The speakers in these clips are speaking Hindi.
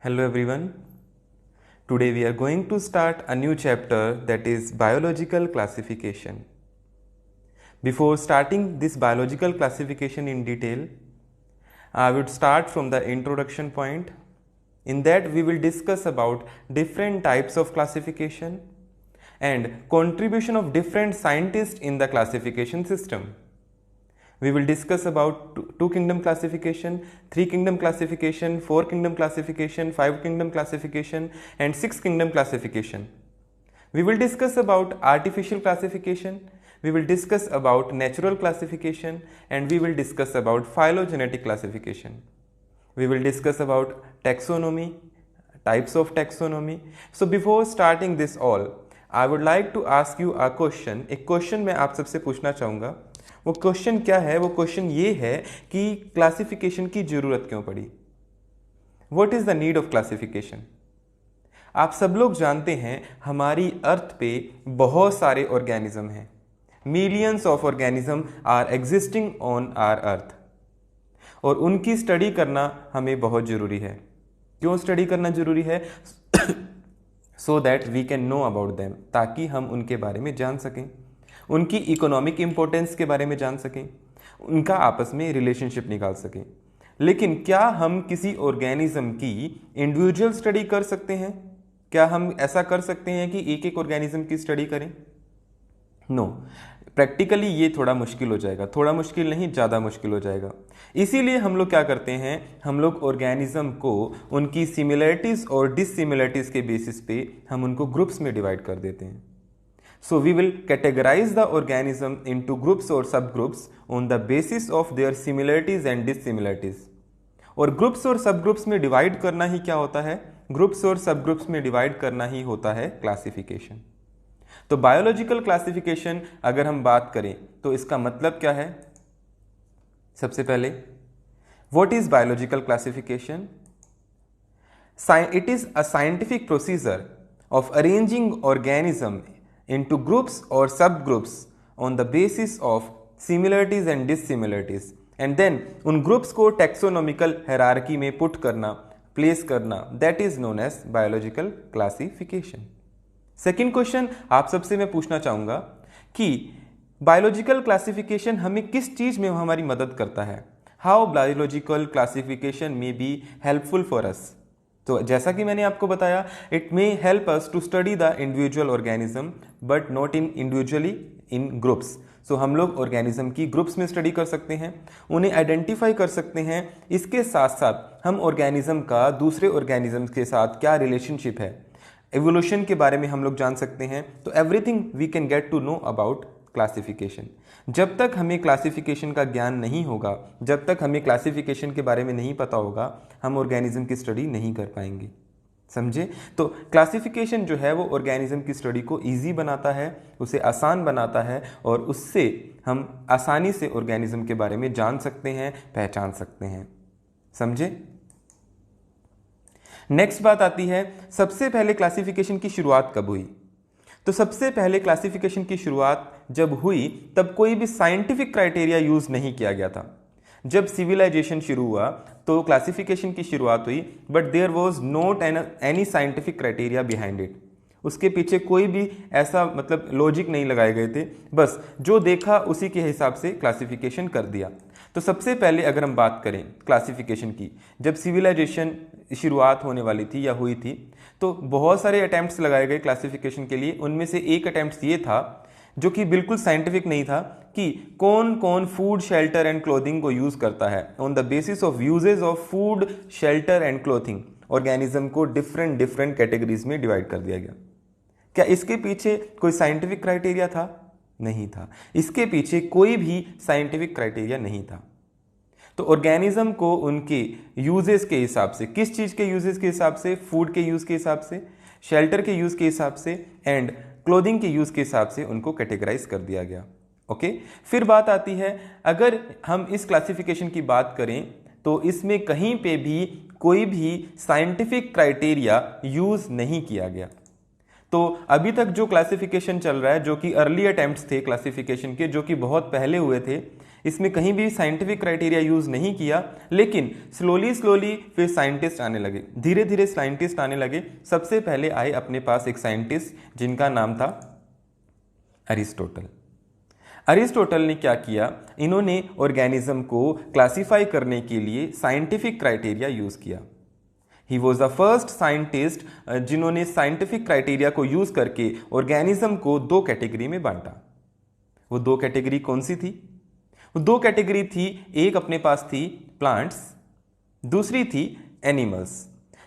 Hello everyone. Today we are going to start a new chapter, that is biological classification. Before starting this biological classification in detail, I would start from the introduction point. In that we will discuss about different types of classification and contribution of different scientists in the classification system. We will discuss about two kingdom classification, three kingdom classification, four kingdom classification, five kingdom classification and six kingdom classification. We will discuss about artificial classification, we will discuss about natural classification and we will discuss about phylogenetic classification. We will discuss about taxonomy, types of taxonomy. So before starting this all, I would like to ask you a question. एक क्वेश्चन मैं आप सबसे पूछना चाहूँगा. वो क्वेश्चन क्या है? वो क्वेश्चन ये है कि क्लासिफिकेशन की जरूरत क्यों पड़ी? What is the need of classification? आप सब लोग जानते हैं हमारी अर्थ पे बहुत सारे ऑर्गेनिज्म हैं. Millions of organism are existing on our earth और उनकी स्टडी करना हमें बहुत जरूरी है. क्यों स्टडी करना जरूरी है? So that we can know about them, ताकि हम उनके बारे में जान सकें, उनकी इकोनॉमिक इंपॉर्टेंस के बारे में जान सकें, उनका आपस में रिलेशनशिप निकाल सकें. लेकिन क्या हम किसी ऑर्गेनिज्म की इंडिविजुअल स्टडी कर सकते हैं? क्या हम ऐसा कर सकते हैं कि एक एक ऑर्गेनिज्म की स्टडी करें? नो, प्रैक्टिकली ये थोड़ा मुश्किल हो जाएगा. थोड़ा मुश्किल नहीं, ज़्यादा मुश्किल हो जाएगा. इसीलिए हम लोग क्या करते हैं, हम लोग ऑर्गेनिज्म को उनकी सिमिलरिटीज़ और डिससिमिलरिटीज़ के बेसिस पे हम उनको ग्रुप्स में डिवाइड कर देते हैं. So we will categorize the organism into groups or subgroups on the basis of their similarities and dissimilarities. और ग्रुप्स और सबग्रुप्स में डिवाइड करना ही क्या होता है? ग्रुप्स और सबग्रुप्स में डिवाइड करना ही होता है क्लासिफिकेशन. तो बायोलॉजिकल क्लासिफिकेशन अगर हम बात करें तो इसका मतलब क्या है? सबसे पहले, what is biological classification? It is a scientific procedure of arranging organism into groups or subgroups on the basis of similarities and dissimilarities, and then उन groups को taxonomical hierarchy में put करना, place करना, that is known as biological classification. Second question आप सबसे मैं पूछना चाहूँगा कि biological classification हमें किस चीज़ में हमारी मदद करता है? How biological classification may be helpful for us? तो जैसा कि मैंने आपको बताया, it may help us to study the individual organism but not in individually in groups. So हम लोग ऑर्गेनिज्म की ग्रुप्स में स्टडी कर सकते हैं, उन्हें आइडेंटिफाई कर सकते हैं. इसके साथ साथ हम ऑर्गेनिज्म का दूसरे ऑर्गेनिज्म के साथ क्या रिलेशनशिप है, एवोल्यूशन के बारे में हम लोग जान सकते हैं. तो everything we can get to know about classification. जब तक हमें क्लासिफिकेशन का ज्ञान नहीं होगा, जब तक हमें क्लासिफिकेशन के बारे में नहीं पता होगा, हम ऑर्गेनिज्म की स्टडी नहीं कर पाएंगे. समझे? तो क्लासिफिकेशन जो है वो ऑर्गेनिज्म की स्टडी को इजी बनाता है, उसे आसान बनाता है और उससे हम आसानी से ऑर्गेनिज्म के बारे में जान सकते हैं, पहचान सकते हैं. समझे? नेक्स्ट बात आती है, सबसे पहले क्लासिफिकेशन की शुरुआत कब हुई? तो सबसे पहले क्लासिफिकेशन की शुरुआत जब हुई तब कोई भी साइंटिफिक क्राइटेरिया यूज नहीं किया गया था. जब सिविलाइजेशन शुरू हुआ तो क्लासिफिकेशन की शुरुआत हुई, but there was not any scientific criteria behind it. उसके पीछे कोई भी ऐसा मतलब लॉजिक नहीं लगाए गए थे, बस जो देखा उसी के हिसाब से क्लासिफिकेशन कर दिया. तो सबसे पहले अगर हम बात करें क्लासिफिकेशन की, जब सिविलाइजेशन शुरुआत होने वाली थी या हुई थी, तो बहुत सारे अटैम्प्ट्स लगाए गए क्लासिफिकेशन के लिए. उनमें से एक अटैम्प्ट ये था जो कि बिल्कुल साइंटिफिक नहीं था कि कौन कौन फूड, शेल्टर एंड क्लोथिंग को यूज करता है. On the basis of usages of food, shelter and clothing organism को डिफरेंट डिफरेंट कैटेगरीज में डिवाइड कर दिया गया. क्या इसके पीछे कोई साइंटिफिक क्राइटेरिया था? नहीं था. इसके पीछे कोई भी साइंटिफिक क्राइटेरिया नहीं था. तो ऑर्गेनिज्म को उनके यूजेस के हिसाब से, किस चीज के यूजेस के हिसाब से? फूड के यूज के हिसाब से, शेल्टर के यूज के हिसाब से एंड क्लोथिंग के यूज के हिसाब से उनको कैटेगराइज कर दिया गया. ओके. फिर बात आती है, अगर हम इस क्लासिफिकेशन की बात करें तो इसमें कहीं पे भी कोई भी साइंटिफिक क्राइटेरिया यूज नहीं किया गया. तो अभी तक जो क्लासिफिकेशन चल रहा है, जो कि अर्ली अटेम्प्ट्स थे क्लासिफिकेशन के, जो कि बहुत पहले हुए थे, इसमें कहीं भी साइंटिफिक क्राइटेरिया यूज नहीं किया, लेकिन स्लोली स्लोली फिर साइंटिस्ट आने लगे, धीरे धीरे साइंटिस्ट आने लगे। सबसे पहले आए अपने पास एक साइंटिस्ट जिनका नाम था अरिस्टोटल। अरिस्टोटल ने क्या किया, इन्होंने ऑर्गेनिज्म को क्लासिफाई करने के लिए साइंटिफिक क्राइटेरिया यूज किया। He was the first scientist जिन्होंने साइंटिफिक क्राइटेरिया को यूज करके ऑर्गेनिज्म को दो कैटेगरी में बांटा। वो दो कैटेगरी कौन सी थी? वो दो कैटेगरी थी, एक अपने पास थी प्लांट्स, दूसरी थी एनिमल्स।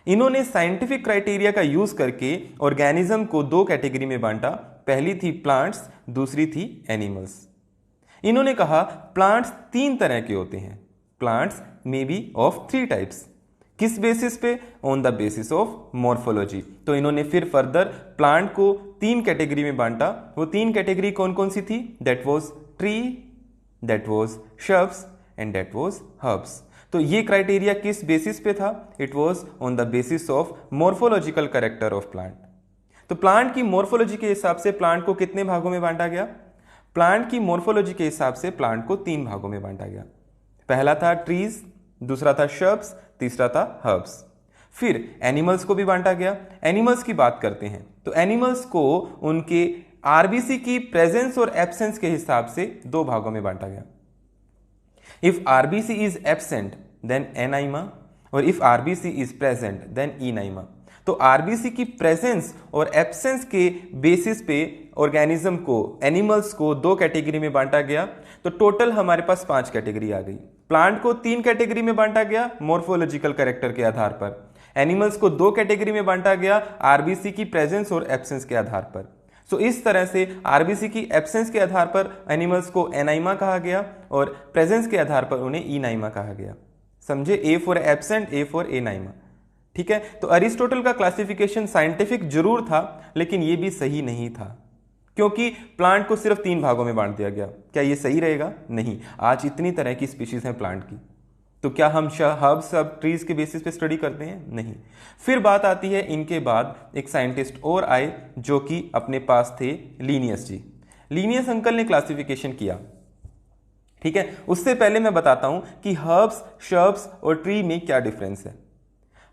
इन्होंने साइंटिफिक क्राइटेरिया का यूज करके ऑर्गेनिज्म को दो कैटेगरी में बांटा। पहली थी प्लांट्स, दूसरी थी एनिमल्स। इन्होंने कहा प्लांट्स तीन तरह के होते हैं, plants may be of three types. किस बेसिस पे? On the basis of morphology. तो इन्होंने फिर फर्दर प्लांट को तीन कैटेगरी में बांटा। वो तीन कैटेगरी कौन कौन सी थी? That was tree, that was shrubs and that was herbs. तो ये क्राइटेरिया किस बेसिस पे था? It was on the basis of morphological character of plant. तो प्लांट की मॉर्फोलॉजी के हिसाब से प्लांट को कितने भागों में बांटा गया? प्लांट की मॉर्फोलॉजी के हिसाब से प्लांट को तीन भागों में बांटा गया। पहला था ट्रीज, दूसरा था श्रब्स, तीसरा था हर्ब्स। फिर एनिमल्स को भी बांटा गया। एनिमल्स की बात करते हैं तो एनिमल्स को उनके आरबीसी की प्रेजेंस और एब्सेंस के हिसाब से दो भागों में बांटा गया। If RBC is absent then anaima, और if RBC is present then enaima. तो आरबीसी की प्रेजेंस और एब्सेंस के बेसिस पे ऑर्गेनिज्म को, एनिमल्स को दो कैटेगरी में बांटा गया। तो टोटल हमारे पास 5 कैटेगरी आ गई। प्लांट को 3 कैटेगरी में बांटा गया मॉर्फोलॉजिकल कैरेक्टर के आधार पर, एनिमल्स को 2 कैटेगरी में बांटा गया आरबीसी की प्रेजेंस और एब्सेंस के आधार पर। सो इस तरह से आरबीसी की एब्सेंस के आधार पर एनिमल्स को एनाइमा कहा गया और प्रेजेंस के आधार पर उन्हें इनाइमा कहा गया। समझे? A for absent, A for anaima. ठीक है, तो अरिस्टोटल का क्लासिफिकेशन साइंटिफिक जरूर था, लेकिन यह भी सही नहीं था, क्योंकि प्लांट को सिर्फ 3 भागों में बांट दिया गया। क्या ये सही रहेगा? नहीं। आज इतनी तरह की स्पीशीज हैं प्लांट की, तो क्या हम हर्ब्स सब ट्रीज के बेसिस पे स्टडी करते हैं? नहीं। फिर बात आती है, इनके बाद एक साइंटिस्ट और आए जो कि अपने पास थे लीनियस जी। लीनियस अंकल ने क्लासिफिकेशन किया। ठीक है, उससे पहले मैं बताता हूं कि हर्ब्स, श्रब्स और ट्री में क्या डिफरेंस है।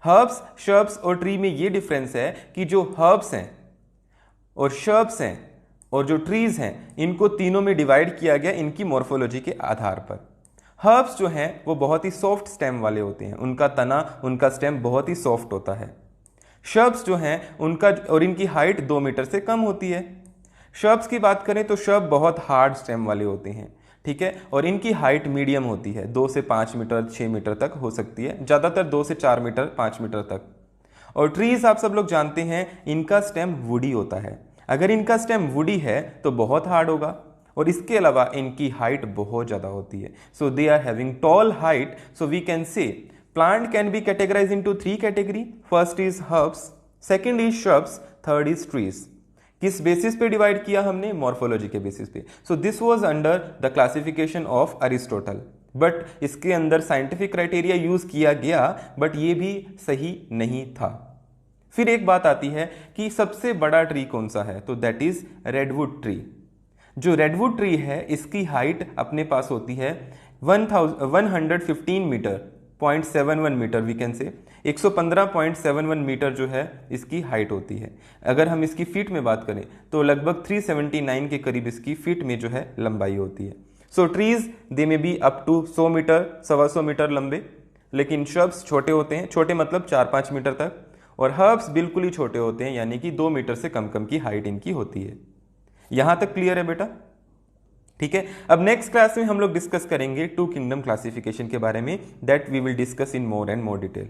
हर्ब्स, श्रब्स और ट्री में ये डिफरेंस है कि जो हर्ब्स हैं और श्रब्स हैं और जो ट्रीज हैं, इनको तीनों में डिवाइड किया गया इनकी मॉर्फोलॉजी के आधार पर। हर्ब्स जो हैं वो बहुत ही सॉफ्ट स्टेम वाले होते हैं, उनका तना, उनका स्टेम बहुत ही सॉफ्ट होता है। श्रब्स जो हैं उनका और इनकी हाइट 2 मीटर से कम होती है। श्रब्स की बात करें तो श्रब बहुत हार्ड स्टेम वाले होते हैं। ठीक है, और इनकी हाइट मीडियम होती है, 2 से 5 मीटर, 6 मीटर तक हो सकती है, ज़्यादातर 2 से 4 मीटर, 5 मीटर तक। और ट्रीज आप सब लोग जानते हैं इनका स्टेम वुडी होता है। अगर इनका स्टेम वुडी है तो बहुत हार्ड होगा, और इसके अलावा इनकी हाइट बहुत ज़्यादा होती है। So they are having tall height. So we can say plant can be categorize into 3 category. First is herbs, second is shrubs, third is trees. किस बेसिस पे डिवाइड किया हमने? मॉर्फोलॉजी के बेसिस पे। So this was under the classification of Aristotle, but इसके अंदर साइंटिफिक क्राइटेरिया यूज किया गया, बट ये भी सही नहीं था। फिर एक बात आती है कि सबसे बड़ा ट्री कौन सा है, तो दैट इज रेडवुड ट्री। जो रेडवुड ट्री है इसकी हाइट अपने पास होती है 115 मीटर, 0.71 मीटर वी कैन से, 115.71 मीटर जो है इसकी हाइट होती है। अगर हम इसकी फीट में बात करें तो लगभग 379 के करीब इसकी फीट में जो है लंबाई होती है। सो trees they may be up to 100 meter, 125 meter लंबे, लेकिन श्रब्स छोटे होते हैं, छोटे मतलब 4-5 मीटर तक, और हर्ब्स बिल्कुल ही छोटे होते हैं, यानी कि 2 मीटर से कम कम की हाइट इनकी होती है। यहां तक क्लियर है बेटा? ठीक है, अब नेक्स्ट क्लास में हम लोग डिस्कस करेंगे 2 किंगडम क्लासिफिकेशन के बारे में, that we will discuss in more and more detail.